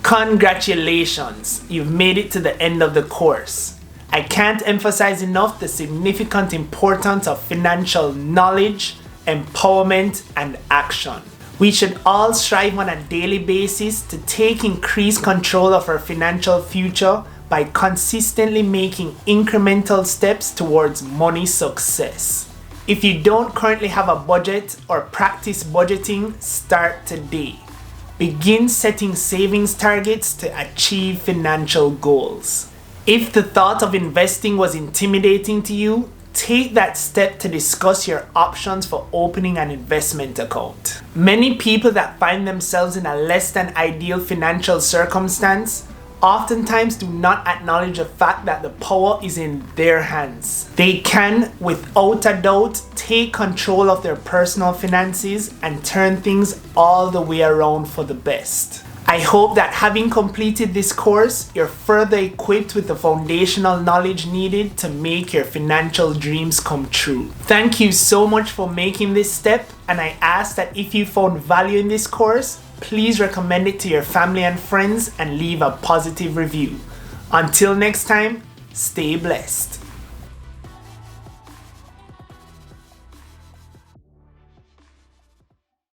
Congratulations, you've made it to the end of the course. I can't emphasize enough the significant importance of financial knowledge, empowerment, and action. We should all strive on a daily basis to take increased control of our financial future by consistently making incremental steps towards money success. If you don't currently have a budget or practice budgeting, start today. Begin setting savings targets to achieve financial goals. If the thought of investing was intimidating to you, take that step to discuss your options for opening an investment account. Many people that find themselves in a less than ideal financial circumstance oftentimes do not acknowledge the fact that the power is in their hands. They can, without a doubt, take control of their personal finances and turn things all the way around for the best. I hope that having completed this course, you're further equipped with the foundational knowledge needed to make your financial dreams come true. Thank you so much for making this step, and I ask that if you found value in this course, please recommend it to your family and friends and leave a positive review. Until next time, stay blessed.